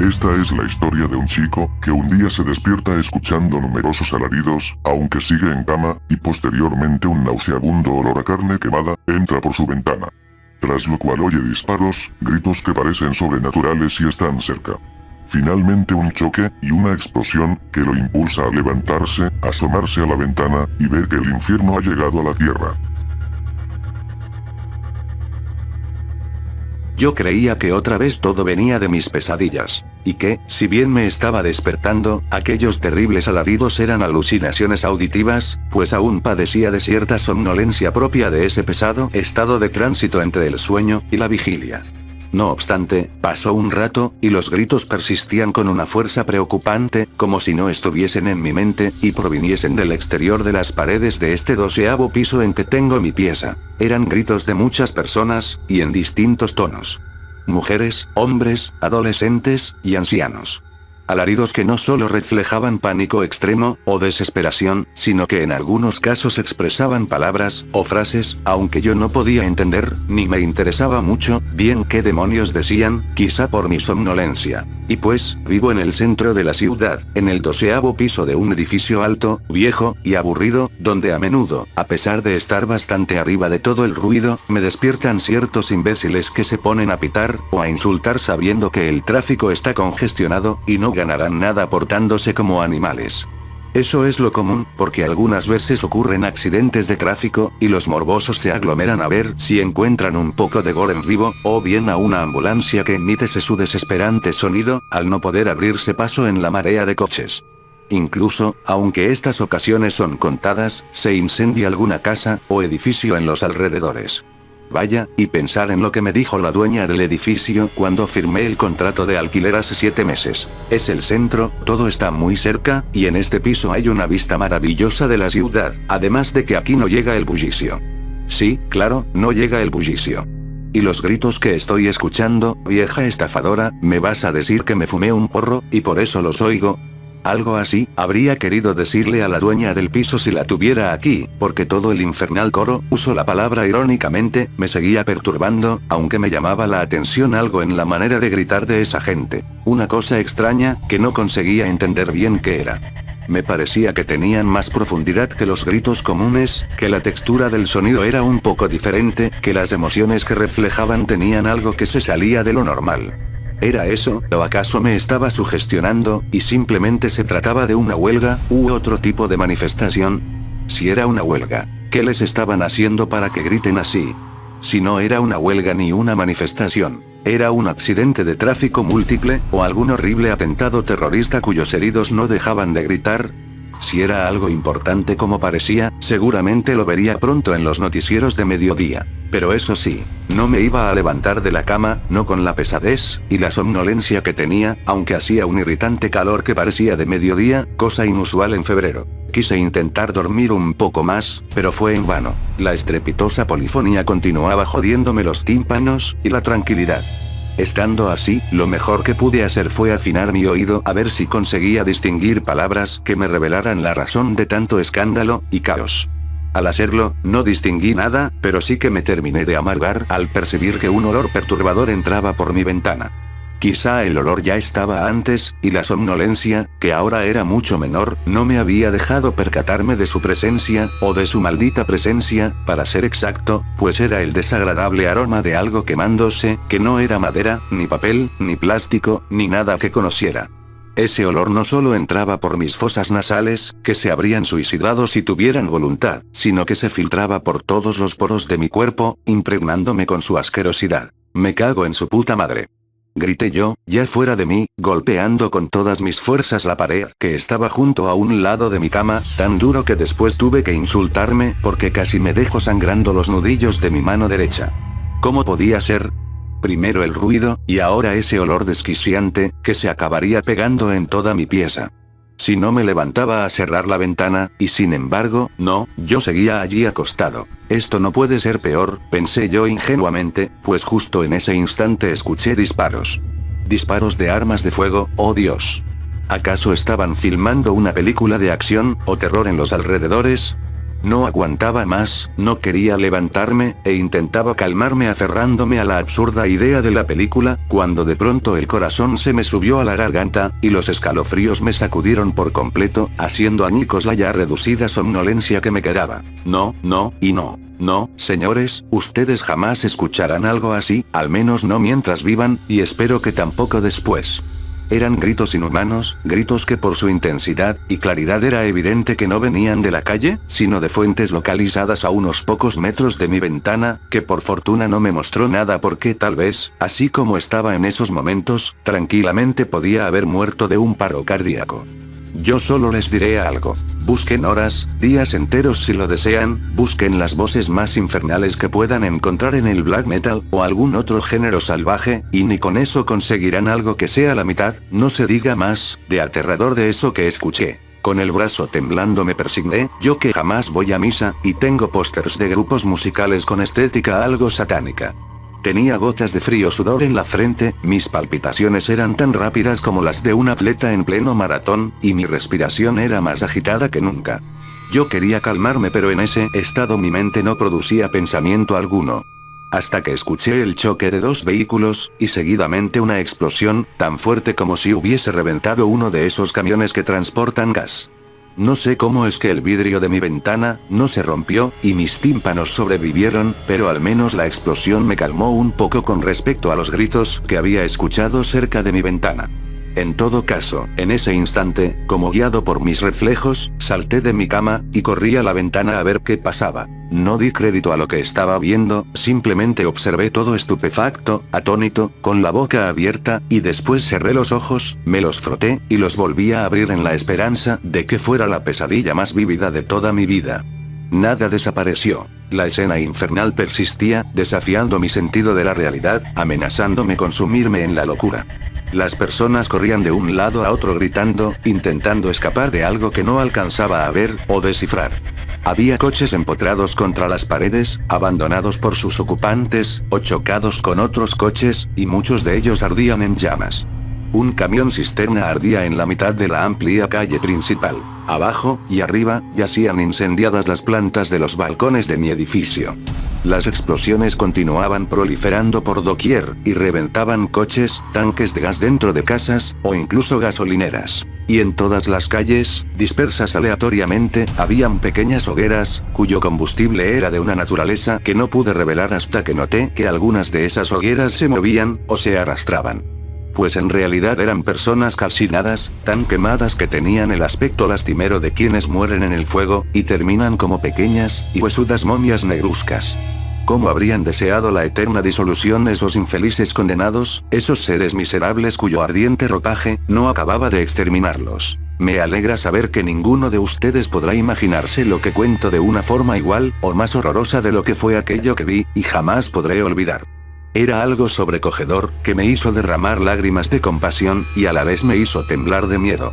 Esta es la historia de un chico que un día se despierta escuchando numerosos alaridos, aunque sigue en cama, y posteriormente un nauseabundo olor a carne quemada entra por su ventana. Tras lo cual oye disparos, gritos que parecen sobrenaturales y están cerca. Finalmente un choque y una explosión que lo impulsa a levantarse, asomarse a la ventana y ver que el infierno ha llegado a la tierra. Yo creía que otra vez todo venía de mis pesadillas, y que, si bien me estaba despertando, aquellos terribles alaridos eran alucinaciones auditivas, pues aún padecía de cierta somnolencia propia de ese pesado estado de tránsito entre el sueño y la vigilia. No obstante, pasó un rato, y los gritos persistían con una fuerza preocupante, como si no estuviesen en mi mente, y proviniesen del exterior de las paredes de este 12º piso en que tengo mi pieza. Eran gritos de muchas personas, y en distintos tonos. Mujeres, hombres, adolescentes, y ancianos. Alaridos que no solo reflejaban pánico extremo, o desesperación, sino que en algunos casos expresaban palabras, o frases, aunque yo no podía entender, ni me interesaba mucho, bien qué demonios decían, quizá por mi somnolencia. Y pues, vivo en el centro de la ciudad, en el 12º piso de un edificio alto, viejo, y aburrido, donde a menudo, a pesar de estar bastante arriba de todo el ruido, me despiertan ciertos imbéciles que se ponen a pitar, o a insultar sabiendo que el tráfico está congestionado, y no ganarán nada portándose como animales. Eso es lo común, porque algunas veces ocurren accidentes de tráfico, y los morbosos se aglomeran a ver si encuentran un poco de gore en vivo, o bien a una ambulancia que emite su desesperante sonido, al no poder abrirse paso en la marea de coches. Incluso, aunque estas ocasiones son contadas, se incendia alguna casa, o edificio en los alrededores. Vaya, y pensar en lo que me dijo la dueña del edificio cuando firmé el contrato de alquiler hace 7 meses. Es el centro, todo está muy cerca, y en este piso hay una vista maravillosa de la ciudad, además de que aquí no llega el bullicio. Sí, claro, no llega el bullicio. Y los gritos que estoy escuchando, vieja estafadora, ¿me vas a decir que me fumé un porro, y por eso los oigo? Algo así, habría querido decirle a la dueña del piso si la tuviera aquí, porque todo el infernal coro, uso la palabra irónicamente, me seguía perturbando, aunque me llamaba la atención algo en la manera de gritar de esa gente. Una cosa extraña, que no conseguía entender bien qué era. Me parecía que tenían más profundidad que los gritos comunes, que la textura del sonido era un poco diferente, que las emociones que reflejaban tenían algo que se salía de lo normal. ¿Era eso, o acaso me estaba sugestionando, y simplemente se trataba de una huelga, u otro tipo de manifestación? Si era una huelga, ¿qué les estaban haciendo para que griten así? Si no era una huelga ni una manifestación, ¿era un accidente de tráfico múltiple, o algún horrible atentado terrorista cuyos heridos no dejaban de gritar? Si era algo importante como parecía, seguramente lo vería pronto en los noticieros de mediodía. Pero eso sí, no me iba a levantar de la cama, no con la pesadez y la somnolencia que tenía, aunque hacía un irritante calor que parecía de mediodía, cosa inusual en febrero. Quise intentar dormir un poco más, pero fue en vano. La estrepitosa polifonía continuaba jodiéndome los tímpanos y la tranquilidad. Estando así, lo mejor que pude hacer fue afinar mi oído a ver si conseguía distinguir palabras que me revelaran la razón de tanto escándalo y caos. Al hacerlo, no distinguí nada, pero sí que me terminé de amargar al percibir que un olor perturbador entraba por mi ventana. Quizá el olor ya estaba antes, y la somnolencia, que ahora era mucho menor, no me había dejado percatarme de su presencia, o de su maldita presencia, para ser exacto, pues era el desagradable aroma de algo quemándose, que no era madera, ni papel, ni plástico, ni nada que conociera. Ese olor no solo entraba por mis fosas nasales, que se habrían suicidado si tuvieran voluntad, sino que se filtraba por todos los poros de mi cuerpo, impregnándome con su asquerosidad. Me cago en su puta madre. Grité yo, ya fuera de mí, golpeando con todas mis fuerzas la pared que estaba junto a un lado de mi cama, tan duro que después tuve que insultarme porque casi me dejó sangrando los nudillos de mi mano derecha. ¿Cómo podía ser? Primero el ruido, y ahora ese olor desquiciante, que se acabaría pegando en toda mi pieza. Si no me levantaba a cerrar la ventana, y sin embargo, no, yo seguía allí acostado. Esto no puede ser peor, pensé yo ingenuamente, pues justo en ese instante escuché disparos. Disparos de armas de fuego, oh Dios. ¿Acaso estaban filmando una película de acción, o terror en los alrededores? No aguantaba más, no quería levantarme, e intentaba calmarme aferrándome a la absurda idea de la película, cuando de pronto el corazón se me subió a la garganta, y los escalofríos me sacudieron por completo, haciendo añicos la ya reducida somnolencia que me quedaba. No, no, y no. No, señores, ustedes jamás escucharán algo así, al menos no mientras vivan, y espero que tampoco después. Eran gritos inhumanos, gritos que por su intensidad y claridad era evidente que no venían de la calle, sino de fuentes localizadas a unos pocos metros de mi ventana, que por fortuna no me mostró nada porque tal vez, así como estaba en esos momentos, tranquilamente podía haber muerto de un paro cardíaco. Yo solo les diré algo. Busquen horas, días enteros si lo desean, busquen las voces más infernales que puedan encontrar en el black metal, o algún otro género salvaje, y ni con eso conseguirán algo que sea la mitad, no se diga más, de aterrador de eso que escuché. Con el brazo temblando me persigné, yo que jamás voy a misa, y tengo pósters de grupos musicales con estética algo satánica. Tenía gotas de frío sudor en la frente, mis palpitaciones eran tan rápidas como las de un atleta en pleno maratón, y mi respiración era más agitada que nunca. Yo quería calmarme, pero en ese estado mi mente no producía pensamiento alguno. Hasta que escuché el choque de dos vehículos, y seguidamente una explosión, tan fuerte como si hubiese reventado uno de esos camiones que transportan gas. No sé cómo es que el vidrio de mi ventana no se rompió, y mis tímpanos sobrevivieron, pero al menos la explosión me calmó un poco con respecto a los gritos que había escuchado cerca de mi ventana. En todo caso, en ese instante, como guiado por mis reflejos, salté de mi cama, y corrí a la ventana a ver qué pasaba. No di crédito a lo que estaba viendo, simplemente observé todo estupefacto, atónito, con la boca abierta, y después cerré los ojos, me los froté, y los volví a abrir en la esperanza de que fuera la pesadilla más vívida de toda mi vida. Nada desapareció. La escena infernal persistía, desafiando mi sentido de la realidad, amenazándome con sumirme en la locura. Las personas corrían de un lado a otro gritando, intentando escapar de algo que no alcanzaba a ver o descifrar. Había coches empotrados contra las paredes, abandonados por sus ocupantes, o chocados con otros coches, y muchos de ellos ardían en llamas. Un camión cisterna ardía en la mitad de la amplia calle principal. Abajo y arriba yacían incendiadas las plantas de los balcones de mi edificio. Las explosiones continuaban proliferando por doquier, y reventaban coches, tanques de gas dentro de casas, o incluso gasolineras. Y en todas las calles, dispersas aleatoriamente, habían pequeñas hogueras, cuyo combustible era de una naturaleza que no pude revelar hasta que noté que algunas de esas hogueras se movían, o se arrastraban. Pues en realidad eran personas calcinadas, tan quemadas que tenían el aspecto lastimero de quienes mueren en el fuego, y terminan como pequeñas y huesudas momias negruzcas. ¿Cómo habrían deseado la eterna disolución esos infelices condenados, esos seres miserables cuyo ardiente ropaje no acababa de exterminarlos? Me alegra saber que ninguno de ustedes podrá imaginarse lo que cuento de una forma igual, o más horrorosa de lo que fue aquello que vi, y jamás podré olvidar. Era algo sobrecogedor, que me hizo derramar lágrimas de compasión, y a la vez me hizo temblar de miedo.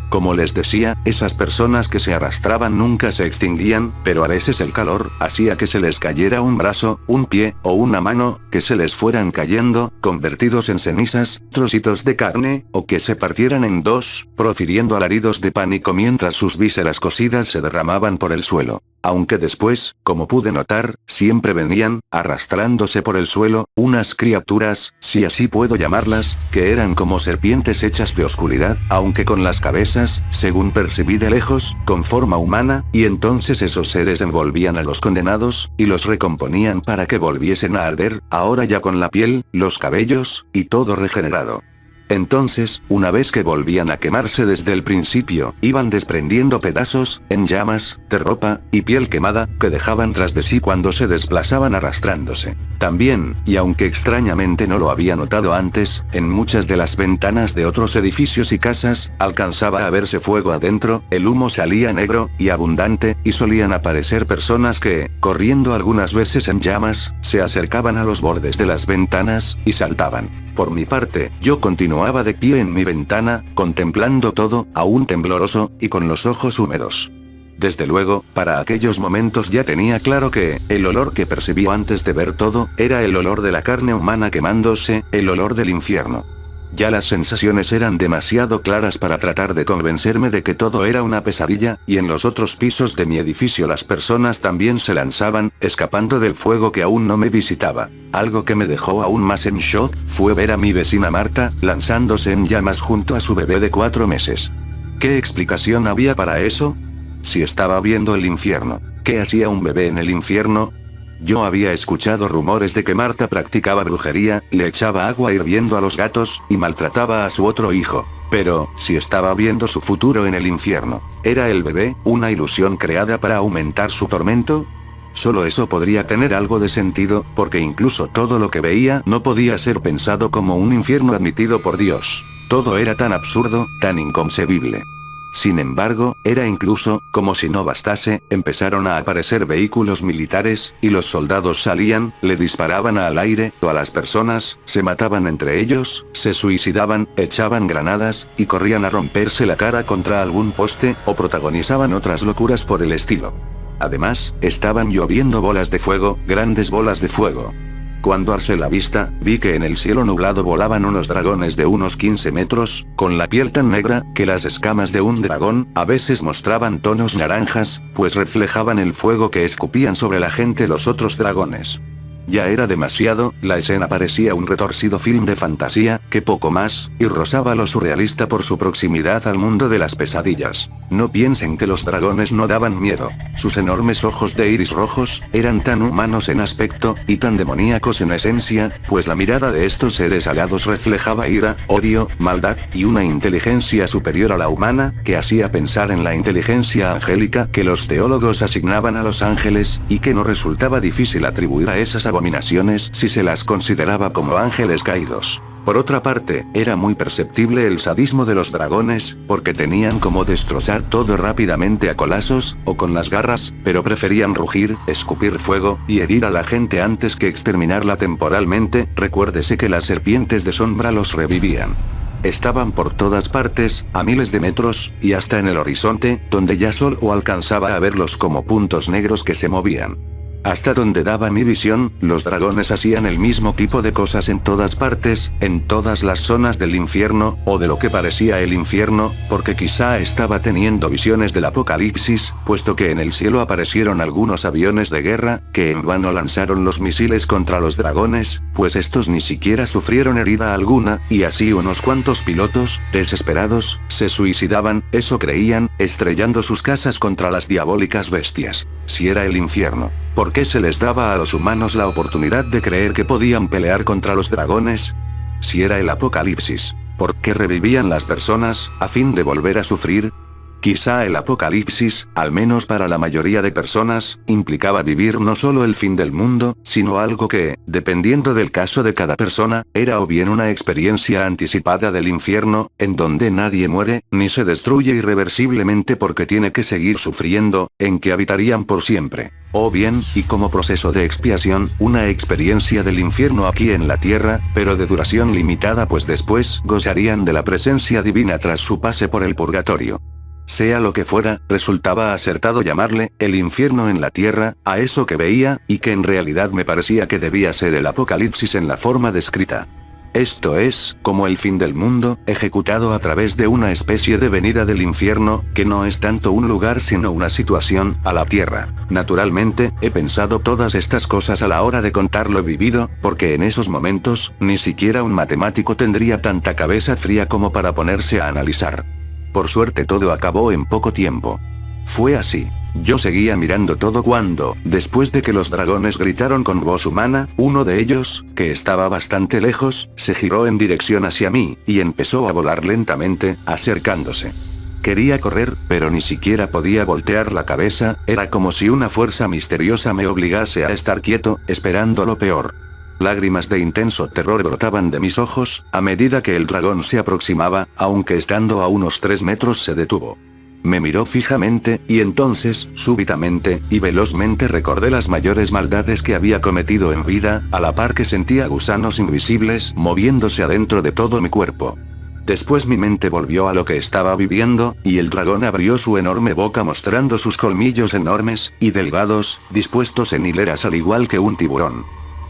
Como les decía, esas personas que se arrastraban nunca se extinguían, pero a veces el calor hacía que se les cayera un brazo, un pie, o una mano, que se les fueran cayendo, convertidos en cenizas, trocitos de carne, o que se partieran en dos, profiriendo alaridos de pánico mientras sus vísceras cocidas se derramaban por el suelo. Aunque después, como pude notar, siempre venían, arrastrándose por el suelo, unas criaturas, si así puedo llamarlas, que eran como serpientes hechas de oscuridad, aunque con las cabezas, según percibí de lejos, con forma humana, y entonces esos seres envolvían a los condenados, y los recomponían para que volviesen a arder, ahora ya con la piel, los cabellos, y todo regenerado. Entonces, una vez que volvían a quemarse desde el principio, iban desprendiendo pedazos, en llamas, de ropa, y piel quemada, que dejaban tras de sí cuando se desplazaban arrastrándose. También, y aunque extrañamente no lo había notado antes, en muchas de las ventanas de otros edificios y casas, alcanzaba a verse fuego adentro, el humo salía negro, y abundante, y solían aparecer personas que, corriendo algunas veces en llamas, se acercaban a los bordes de las ventanas, y saltaban. Por mi parte, yo continuaba de pie en mi ventana, contemplando todo, aún tembloroso, y con los ojos húmedos. Desde luego, para aquellos momentos ya tenía claro que, el olor que percibí antes de ver todo, era el olor de la carne humana quemándose, el olor del infierno. Ya las sensaciones eran demasiado claras para tratar de convencerme de que todo era una pesadilla, y en los otros pisos de mi edificio las personas también se lanzaban, escapando del fuego que aún no me visitaba. Algo que me dejó aún más en shock, fue ver a mi vecina Marta, lanzándose en llamas junto a su bebé de 4 meses. ¿Qué explicación había para eso? Si estaba viendo el infierno, ¿qué hacía un bebé en el infierno? Yo había escuchado rumores de que Marta practicaba brujería, le echaba agua hirviendo a los gatos, y maltrataba a su otro hijo. Pero, si estaba viendo su futuro en el infierno, ¿era el bebé una ilusión creada para aumentar su tormento? Solo eso podría tener algo de sentido, porque incluso todo lo que veía no podía ser pensado como un infierno admitido por Dios. Todo era tan absurdo, tan inconcebible. Sin embargo, era incluso, como si no bastase, empezaron a aparecer vehículos militares, y los soldados salían, le disparaban al aire, o a las personas, se mataban entre ellos, se suicidaban, echaban granadas, y corrían a romperse la cara contra algún poste, o protagonizaban otras locuras por el estilo. Además, estaban lloviendo bolas de fuego, grandes bolas de fuego. Cuando alcé la vista, vi que en el cielo nublado volaban unos dragones de unos 15 metros, con la piel tan negra, que las escamas de un dragón, a veces mostraban tonos naranjas, pues reflejaban el fuego que escupían sobre la gente los otros dragones. Ya era demasiado, la escena parecía un retorcido film de fantasía, que poco más, y rozaba lo surrealista por su proximidad al mundo de las pesadillas. No piensen que los dragones no daban miedo. Sus enormes ojos de iris rojos, eran tan humanos en aspecto, y tan demoníacos en esencia, pues la mirada de estos seres alados reflejaba ira, odio, maldad, y una inteligencia superior a la humana, que hacía pensar en la inteligencia angélica que los teólogos asignaban a los ángeles, y que no resultaba difícil atribuir a esas abominaciones si se las consideraba como ángeles caídos. Por otra parte, era muy perceptible el sadismo de los dragones, porque tenían como destrozar todo rápidamente a colazos, o con las garras, pero preferían rugir, escupir fuego, y herir a la gente antes que exterminarla temporalmente. Recuérdese que las serpientes de sombra los revivían. Estaban por todas partes, a miles de metros, y hasta en el horizonte, donde ya solo alcanzaba a verlos como puntos negros que se movían. Hasta donde daba mi visión, los dragones hacían el mismo tipo de cosas en todas partes, en todas las zonas del infierno, o de lo que parecía el infierno, porque quizá estaba teniendo visiones del apocalipsis, puesto que en el cielo aparecieron algunos aviones de guerra, que en vano lanzaron los misiles contra los dragones, pues estos ni siquiera sufrieron herida alguna, y así unos cuantos pilotos, desesperados, se suicidaban, eso creían, estrellando sus casas contra las diabólicas bestias. Si era el infierno, ¿por qué se les daba a los humanos la oportunidad de creer que podían pelear contra los dragones? Si era el apocalipsis, ¿por qué revivían las personas, a fin de volver a sufrir? Quizá el apocalipsis, al menos para la mayoría de personas, implicaba vivir no solo el fin del mundo, sino algo que, dependiendo del caso de cada persona, era o bien una experiencia anticipada del infierno, en donde nadie muere, ni se destruye irreversiblemente porque tiene que seguir sufriendo, en que habitarían por siempre. O bien, y como proceso de expiación, una experiencia del infierno aquí en la tierra, pero de duración limitada, pues después gozarían de la presencia divina tras su pase por el purgatorio. Sea lo que fuera, resultaba acertado llamarle el infierno en la tierra a eso que veía, y que en realidad me parecía que debía ser el apocalipsis en la forma descrita. Esto es, como el fin del mundo, ejecutado a través de una especie de venida del infierno, que no es tanto un lugar sino una situación, a la tierra. Naturalmente, he pensado todas estas cosas a la hora de contar lo vivido, porque en esos momentos, ni siquiera un matemático tendría tanta cabeza fría como para ponerse a analizar. Por suerte todo acabó en poco tiempo. Fue así. Yo seguía mirando todo cuando, después de que los dragones gritaron con voz humana, uno de ellos, que estaba bastante lejos, se giró en dirección hacia mí, y empezó a volar lentamente, acercándose. Quería correr, pero ni siquiera podía voltear la cabeza, era como si una fuerza misteriosa me obligase a estar quieto, esperando lo peor. Lágrimas de intenso terror brotaban de mis ojos, a medida que el dragón se aproximaba, aunque estando a unos 3 metros se detuvo. Me miró fijamente, y entonces, súbitamente, y velozmente recordé las mayores maldades que había cometido en vida, a la par que sentía gusanos invisibles moviéndose adentro de todo mi cuerpo. Después mi mente volvió a lo que estaba viviendo, y el dragón abrió su enorme boca mostrando sus colmillos enormes, y delgados, dispuestos en hileras al igual que un tiburón.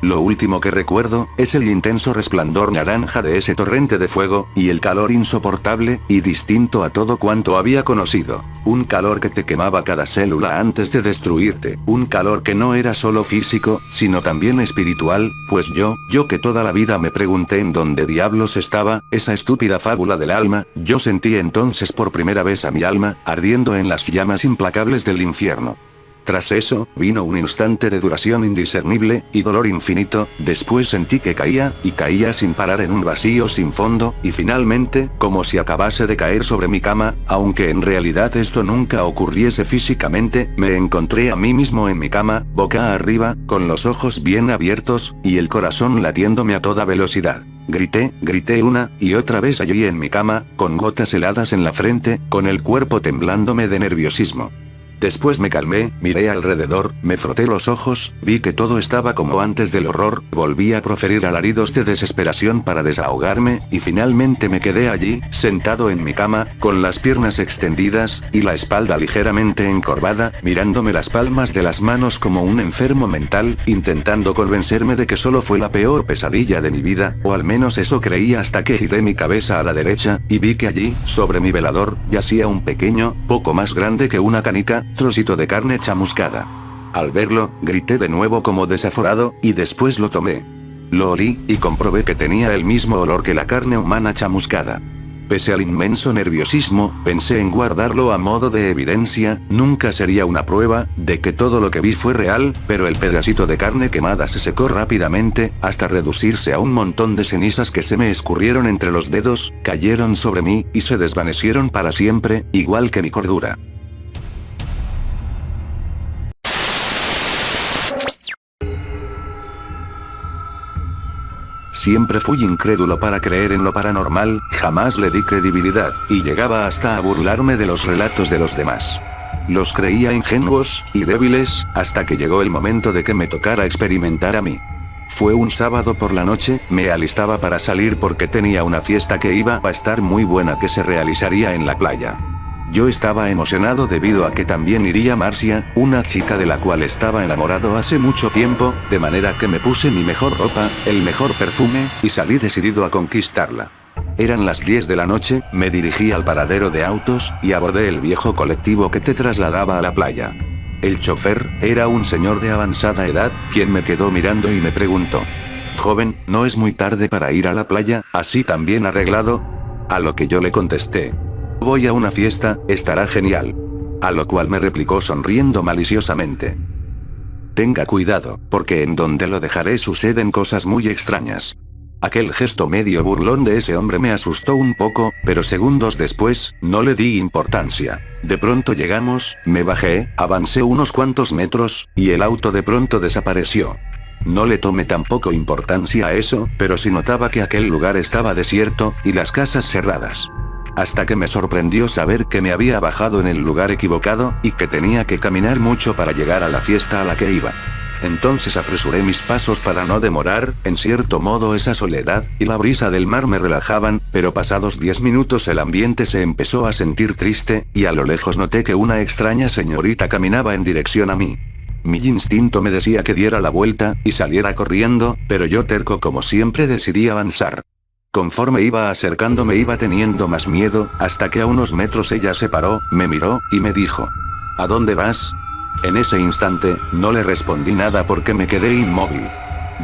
Lo último que recuerdo, es el intenso resplandor naranja de ese torrente de fuego, y el calor insoportable, y distinto a todo cuanto había conocido. Un calor que te quemaba cada célula antes de destruirte, un calor que no era solo físico, sino también espiritual, pues yo que toda la vida me pregunté en dónde diablos estaba, esa estúpida fábula del alma, yo sentí entonces por primera vez a mi alma, ardiendo en las llamas implacables del infierno. Tras eso, vino un instante de duración indiscernible, y dolor infinito, después sentí que caía, y caía sin parar en un vacío sin fondo, y finalmente, como si acabase de caer sobre mi cama, aunque en realidad esto nunca ocurriese físicamente, me encontré a mí mismo en mi cama, boca arriba, con los ojos bien abiertos, y el corazón latiéndome a toda velocidad. Grité una y otra vez allí en mi cama, con gotas heladas en la frente, con el cuerpo temblándome de nerviosismo. Después me calmé, miré alrededor, me froté los ojos, vi que todo estaba como antes del horror, volví a proferir alaridos de desesperación para desahogarme, y finalmente me quedé allí, sentado en mi cama, con las piernas extendidas, y la espalda ligeramente encorvada, mirándome las palmas de las manos como un enfermo mental, intentando convencerme de que solo fue la peor pesadilla de mi vida, o al menos eso creía hasta que giré mi cabeza a la derecha, y vi que allí, sobre mi velador, yacía un pequeño, poco más grande que una canica, trocito de carne chamuscada. Al verlo, grité de nuevo como desaforado, y después lo tomé. Lo olí, y comprobé que tenía el mismo olor que la carne humana chamuscada. Pese al inmenso nerviosismo, pensé en guardarlo a modo de evidencia, nunca sería una prueba, de que todo lo que vi fue real, pero el pedacito de carne quemada se secó rápidamente, hasta reducirse a un montón de cenizas que se me escurrieron entre los dedos, cayeron sobre mí, y se desvanecieron para siempre, igual que mi cordura. Siempre fui incrédulo para creer en lo paranormal, jamás le di credibilidad, y llegaba hasta a burlarme de los relatos de los demás. Los creía ingenuos y débiles, hasta que llegó el momento de que me tocara experimentar a mí. Fue un sábado por la noche, me alistaba para salir porque tenía una fiesta que iba a estar muy buena que se realizaría en la playa. Yo estaba emocionado debido a que también iría Marcia, una chica de la cual estaba enamorado hace mucho tiempo, de manera que me puse mi mejor ropa, el mejor perfume, y salí decidido a conquistarla. Eran las 10 de la noche, me dirigí al paradero de autos, y abordé el viejo colectivo que te trasladaba a la playa. El chofer, era un señor de avanzada edad, quien me quedó mirando y me preguntó: «Joven, ¿no es muy tarde para ir a la playa, así tan bien arreglado?» A lo que yo le contesté: «Voy a una fiesta, estará genial». A lo cual me replicó sonriendo maliciosamente: «Tenga cuidado, porque en donde lo dejaré suceden cosas muy extrañas». Aquel gesto medio burlón de ese hombre me asustó un poco, pero segundos después, no le di importancia. De pronto llegamos, me bajé, avancé unos cuantos metros, y el auto de pronto desapareció. No le tomé tampoco importancia a eso, pero sí notaba que aquel lugar estaba desierto, y las casas cerradas. Hasta que me sorprendió saber que me había bajado en el lugar equivocado, y que tenía que caminar mucho para llegar a la fiesta a la que iba. Entonces apresuré mis pasos para no demorar, en cierto modo esa soledad, y la brisa del mar me relajaban, pero pasados 10 minutos el ambiente se empezó a sentir triste, y a lo lejos noté que una extraña señorita caminaba en dirección a mí. Mi instinto me decía que diera la vuelta, y saliera corriendo, pero yo terco como siempre decidí avanzar. Conforme iba acercándome iba teniendo más miedo, hasta que a unos metros ella se paró, me miró, y me dijo: «¿A dónde vas?». En ese instante, no le respondí nada porque me quedé inmóvil.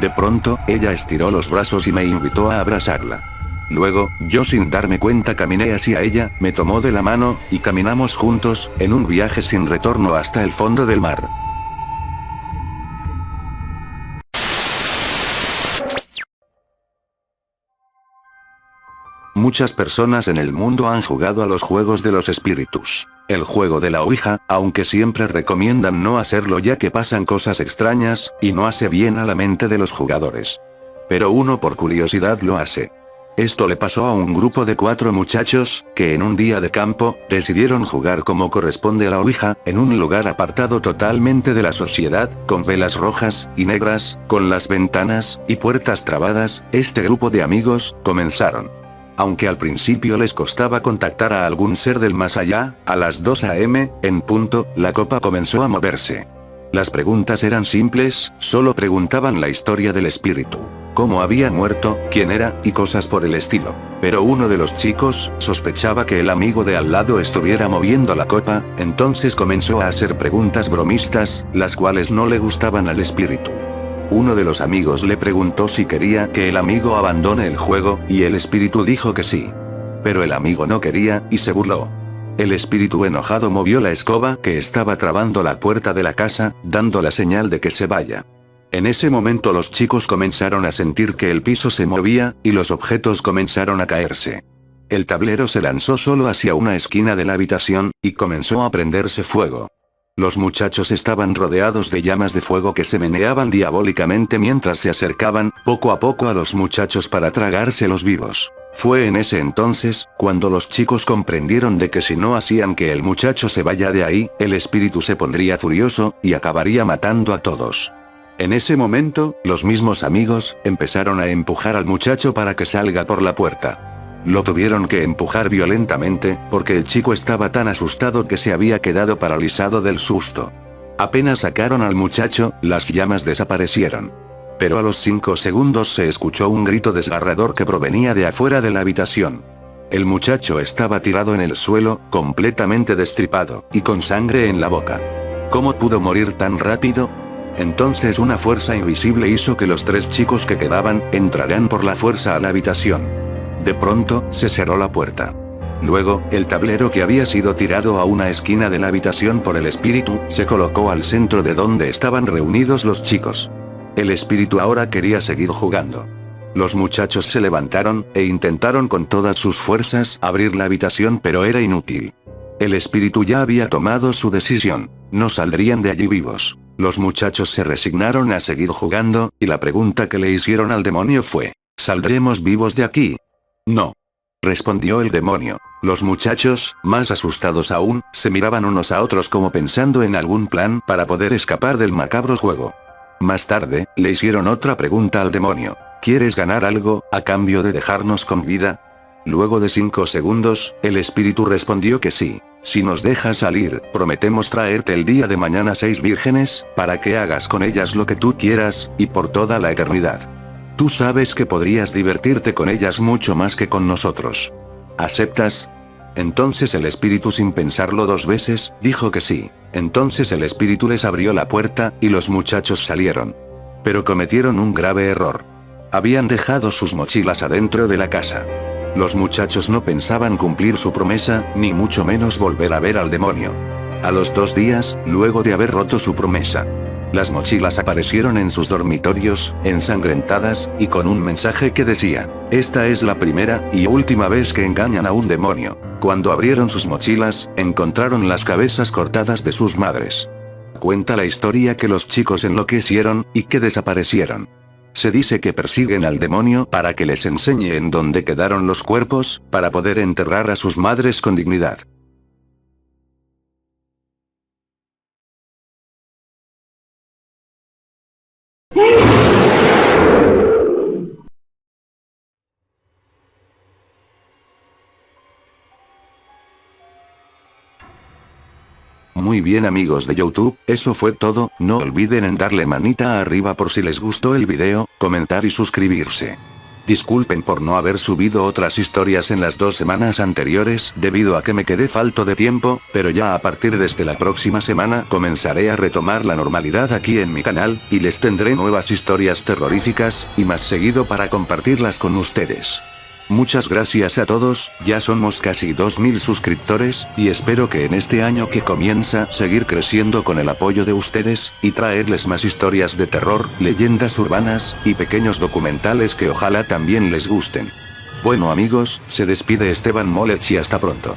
De pronto, ella estiró los brazos y me invitó a abrazarla. Luego, yo sin darme cuenta caminé hacia ella, me tomó de la mano, y caminamos juntos, en un viaje sin retorno hasta el fondo del mar. Muchas personas en el mundo han jugado a los juegos de los espíritus. El juego de la Ouija, aunque siempre recomiendan no hacerlo ya que pasan cosas extrañas, y no hace bien a la mente de los jugadores. Pero uno por curiosidad lo hace. Esto le pasó a un grupo de 4 muchachos, que en un día de campo, decidieron jugar como corresponde a la Ouija, en un lugar apartado totalmente de la sociedad, con velas rojas y negras, con las ventanas y puertas trabadas. Este grupo de amigos comenzaron. Aunque al principio les costaba contactar a algún ser del más allá, a las 2 a.m., en punto, la copa comenzó a moverse. Las preguntas eran simples, solo preguntaban la historia del espíritu. Cómo había muerto, quién era, y cosas por el estilo. Pero uno de los chicos sospechaba que el amigo de al lado estuviera moviendo la copa, entonces comenzó a hacer preguntas bromistas, las cuales no le gustaban al espíritu. Uno de los amigos le preguntó si quería que el amigo abandone el juego, y el espíritu dijo que sí. Pero el amigo no quería, y se burló. El espíritu enojado movió la escoba que estaba trabando la puerta de la casa, dando la señal de que se vaya. En ese momento los chicos comenzaron a sentir que el piso se movía, y los objetos comenzaron a caerse. El tablero se lanzó solo hacia una esquina de la habitación, y comenzó a prenderse fuego. Los muchachos estaban rodeados de llamas de fuego que se meneaban diabólicamente mientras se acercaban, poco a poco a los muchachos para tragárselos vivos. Fue en ese entonces, cuando los chicos comprendieron de que si no hacían que el muchacho se vaya de ahí, el espíritu se pondría furioso, y acabaría matando a todos. En ese momento, los mismos amigos, empezaron a empujar al muchacho para que salga por la puerta. Lo tuvieron que empujar violentamente, porque el chico estaba tan asustado que se había quedado paralizado del susto. Apenas sacaron al muchacho, las llamas desaparecieron. Pero a los 5 segundos se escuchó un grito desgarrador que provenía de afuera de la habitación. El muchacho estaba tirado en el suelo, completamente destripado, y con sangre en la boca. ¿Cómo pudo morir tan rápido? Entonces una fuerza invisible hizo que los 3 chicos que quedaban, entraran por la fuerza a la habitación. De pronto, se cerró la puerta. Luego, el tablero que había sido tirado a una esquina de la habitación por el espíritu, se colocó al centro de donde estaban reunidos los chicos. El espíritu ahora quería seguir jugando. Los muchachos se levantaron, e intentaron con todas sus fuerzas abrir la habitación pero era inútil. El espíritu ya había tomado su decisión. No saldrían de allí vivos. Los muchachos se resignaron a seguir jugando, y la pregunta que le hicieron al demonio fue: ¿saldremos vivos de aquí? No. Respondió el demonio. Los muchachos, más asustados aún, se miraban unos a otros como pensando en algún plan para poder escapar del macabro juego. Más tarde, le hicieron otra pregunta al demonio. ¿Quieres ganar algo, a cambio de dejarnos con vida? Luego de 5 segundos, el espíritu respondió que sí. Si nos dejas salir, prometemos traerte el día de mañana 6 vírgenes, para que hagas con ellas lo que tú quieras, y por toda la eternidad. Tú sabes que podrías divertirte con ellas mucho más que con nosotros. ¿Aceptas? Entonces el espíritu, sin pensarlo 2 veces, dijo que sí. Entonces el espíritu les abrió la puerta, y los muchachos salieron. Pero cometieron un grave error. Habían dejado sus mochilas adentro de la casa. Los muchachos no pensaban cumplir su promesa, ni mucho menos volver a ver al demonio. A los 2 días, luego de haber roto su promesa, las mochilas aparecieron en sus dormitorios, ensangrentadas, y con un mensaje que decía: esta es la primera y última vez que engañan a un demonio. Cuando abrieron sus mochilas, encontraron las cabezas cortadas de sus madres. Cuenta la historia que los chicos enloquecieron, y que desaparecieron. Se dice que persiguen al demonio para que les enseñe en dónde quedaron los cuerpos, para poder enterrar a sus madres con dignidad. Muy bien amigos de YouTube, eso fue todo, no olviden en darle manita arriba por si les gustó el video, comentar y suscribirse. Disculpen por no haber subido otras historias en las 2 semanas anteriores debido a que me quedé falto de tiempo, pero ya a partir desde la próxima semana comenzaré a retomar la normalidad aquí en mi canal, y les tendré nuevas historias terroríficas, y más seguido para compartirlas con ustedes. Muchas gracias a todos, ya somos casi 2000 suscriptores, y espero que en este año que comienza seguir creciendo con el apoyo de ustedes, y traerles más historias de terror, leyendas urbanas, y pequeños documentales que ojalá también les gusten. Bueno amigos, se despide Esteban Molech y hasta pronto.